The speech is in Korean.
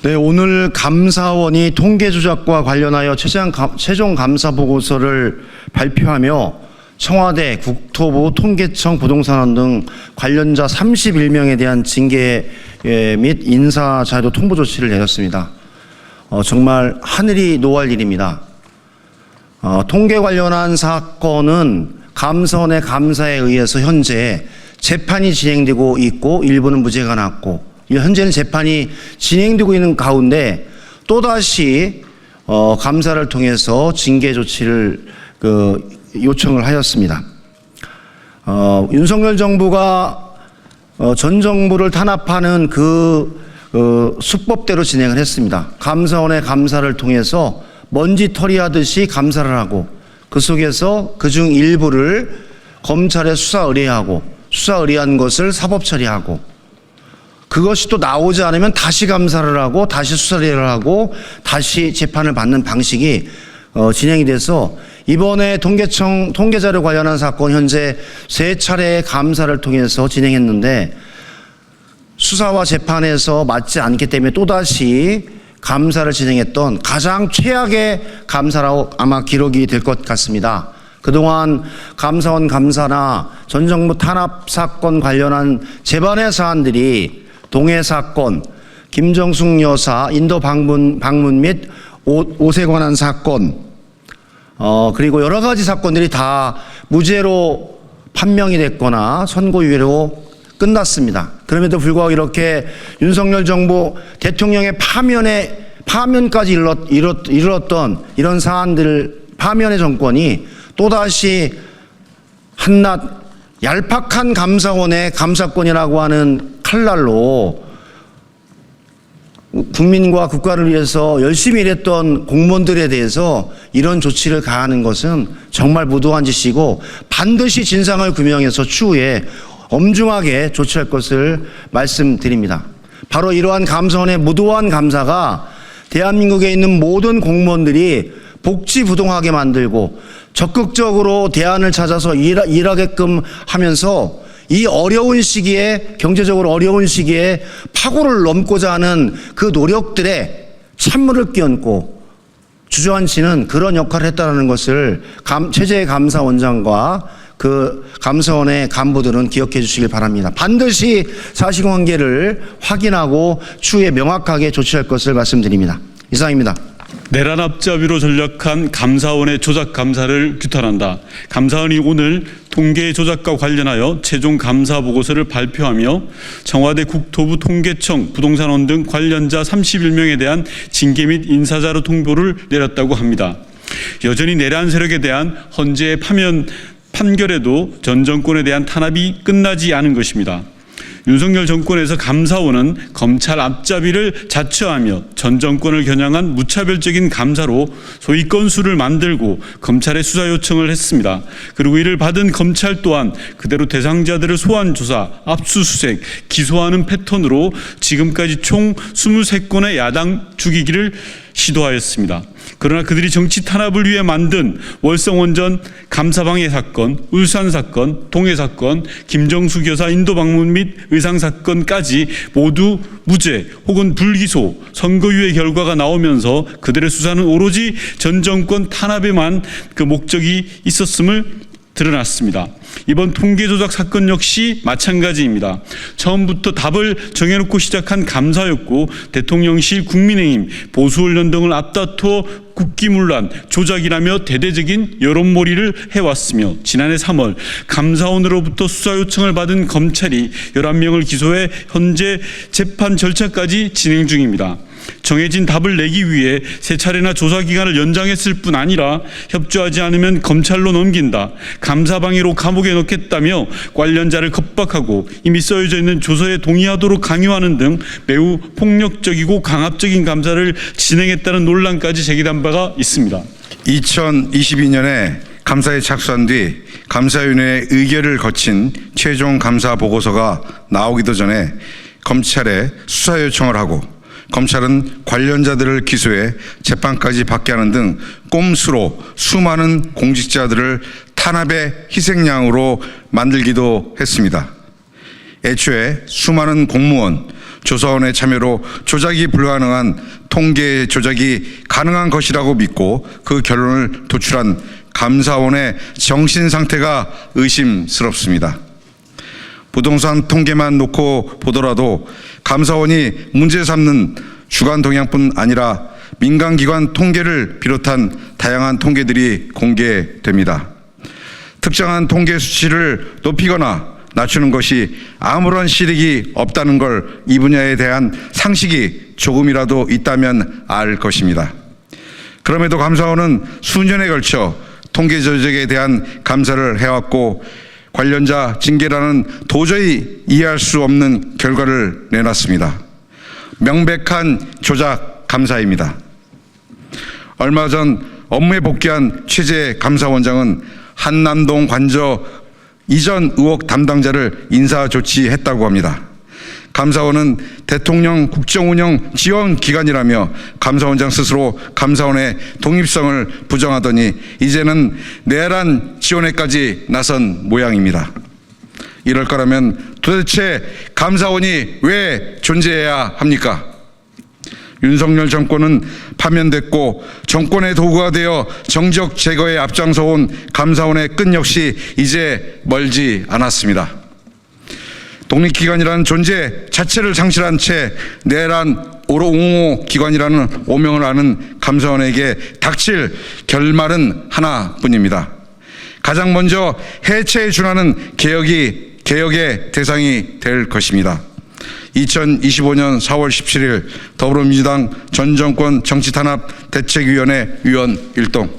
네, 오늘 감사원이 통계 조작과 관련하여 최종 감사 보고서를 발표하며 청와대, 국토부, 통계청, 부동산원 등 관련자 31명에 대한 징계 및 인사 자료 통보 조치를 내렸습니다. 정말 하늘이 노할 일입니다. 통계 관련한 사건은 감사원의 감사에 의해서 현재 재판이 진행되고 있고 일부는 무죄가 났고 현재는 재판이 진행되고 있는 가운데 또다시 감사를 통해서 징계 조치를 요청을 하였습니다. 윤석열 정부가 전 정부를 탄압하는 수법대로 진행을 했습니다. 감사원의 감사를 통해서 먼지털이하듯이 감사를 하고 그 속에서 그중 일부를 검찰에 수사 의뢰하고 수사 의뢰한 것을 사법 처리하고 그것이 또 나오지 않으면 다시 감사를 하고 다시 수사 의뢰를 하고 다시 재판을 받는 방식이 진행이 돼서 이번에 통계자료 관련한 사건 현재 3차례의 감사를 통해서 진행했는데 수사와 재판에서 맞지 않기 때문에 또다시 감사를 진행했던 가장 최악의 감사라고 아마 기록이 될 것 같습니다. 그동안 감사원 감사나 전 정부 탄압 사건 관련한 재반의 사안들이 동해 사건, 김정숙 여사 인도 방문 및 옷에 관한 사건, 그리고 여러 가지 사건들이 다 무죄로 판명이 됐거나 선고유예로 끝났습니다. 그럼에도 불구하고 이렇게 윤석열 정부 대통령의 파면까지 이르렀던 이런 사안들, 파면의 정권이 또다시 한낱 얄팍한 감사원의 감사권이라고 하는 칼날로 국민과 국가를 위해서 열심히 일했던 공무원들에 대해서 이런 조치를 가하는 것은 정말 무도한 짓이고 반드시 진상을 규명해서 추후에 엄중하게 조치할 것을 말씀드립니다. 바로 이러한 감사원의 무도한 감사가 대한민국에 있는 모든 공무원들이 복지부동하게 만들고 적극적으로 대안을 찾아서 일하게끔 하면서 이 어려운 시기에, 경제적으로 어려운 시기에 파고를 넘고자 하는 그 노력들에 찬물을 끼얹고 주저앉히는 그런 역할을 했다는 것을 최재해 감사원장과 그 감사원의 간부들은 기억해 주시길 바랍니다. 반드시 사실관계를 확인하고 추후에 명확하게 조치할 것을 말씀드립니다. 이상입니다. 내란 앞잡이로 전락한 감사원의 조작 감사를 규탄한다. 감사원이 오늘 통계 조작과 관련하여 최종 감사 보고서를 발표하며 청와대, 국토부, 통계청, 부동산원 등 관련자 31명에 대한 징계 및 인사자료 통보를 내렸다고 합니다. 여전히 내란 세력에 대한 헌재의 판결에도 전 정권에 대한 탄압이 끝나지 않은 것입니다. 윤석열 정권에서 감사원은 검찰 앞잡이를 자처하며 전 정권을 겨냥한 무차별적인 감사로 소위 건수를 만들고 검찰에 수사 요청을 했습니다. 그리고 이를 받은 검찰 또한 그대로 대상자들을 소환 조사, 압수수색, 기소하는 패턴으로 지금까지 총 23건의 야당 죽이기를 시도하였습니다. 그러나 그들이 정치 탄압을 위해 만든 월성원전 감사방해 사건, 울산 사건, 동해 사건, 김정숙 여사 인도 방문 및 의상 사건까지 모두 무죄 혹은 불기소, 선고유예 결과가 나오면서 그들의 수사는 오로지 전 정권 탄압에만 그 목적이 있었음을 드러났습니다. 이번 통계 조작 사건 역시 마찬가지입니다. 처음부터 답을 정해놓고 시작한 감사였고 대통령실, 국민의힘, 보수언론 등을 앞다투어 국기문란, 조작이라며 대대적인 여론몰이를 해왔으며 지난해 3월 감사원으로부터 수사 요청을 받은 검찰이 11명을 기소해 현재 재판 절차까지 진행 중입니다. 정해진 답을 내기 위해 3차례나 조사 기간을 연장했을 뿐 아니라 협조하지 않으면 검찰로 넘긴다, 감사방해로 감옥에 넣겠다며 관련자를 겁박하고 이미 써여져 있는 조서에 동의하도록 강요하는 등 매우 폭력적이고 강압적인 감사를 진행했다는 논란까지 제기된 바가 있습니다. 2022년에 감사에 착수한 뒤 감사위원회의 의결을 거친 최종 감사 보고서가 나오기도 전에 검찰에 수사 요청을 하고 검찰은 관련자들을 기소해 재판까지 받게 하는 등 꼼수로 수많은 공직자들을 탄압의 희생양으로 만들기도 했습니다. 애초에 수많은 공무원, 조사원의 참여로 조작이 불가능한 통계 조작이 가능한 것이라고 믿고 그 결론을 도출한 감사원의 정신 상태가 의심스럽습니다. 부동산 통계만 놓고 보더라도 감사원이 문제 삼는 주간 동향뿐 아니라 민간기관 통계를 비롯한 다양한 통계들이 공개됩니다. 특정한 통계 수치를 높이거나 낮추는 것이 아무런 실익이 없다는 걸 이 분야에 대한 상식이 조금이라도 있다면 알 것입니다. 그럼에도 감사원은 수년에 걸쳐 통계 조작에 대한 감사를 해왔고 관련자 징계라는 도저히 이해할 수 없는 결과를 내놨습니다. 명백한 조작 감사입니다. 얼마 전 업무에 복귀한 최재 감사원장은 한남동 관저 이전 의혹 담당자를 인사 조치했다고 합니다. 감사원은 대통령 국정운영 지원 기관이라며 감사원장 스스로 감사원의 독립성을 부정하더니 이제는 내란 지원에까지 나선 모양입니다. 이럴 거라면 도대체 감사원이 왜 존재해야 합니까? 윤석열 정권은 파면됐고 정권의 도구가 되어 정적 제거에 앞장서온 감사원의 끈 역시 이제 멀지 않았습니다. 독립기관이라는 존재 자체를 상실한 채 내란 옹호 기관이라는 오명을 아는 감사원에게 닥칠 결말은 하나뿐입니다. 가장 먼저 해체에 준하는 개혁의 대상이 될 것입니다. 2025년 4월 17일 더불어민주당 전 정권 정치탄압 대책위원회 위원 일동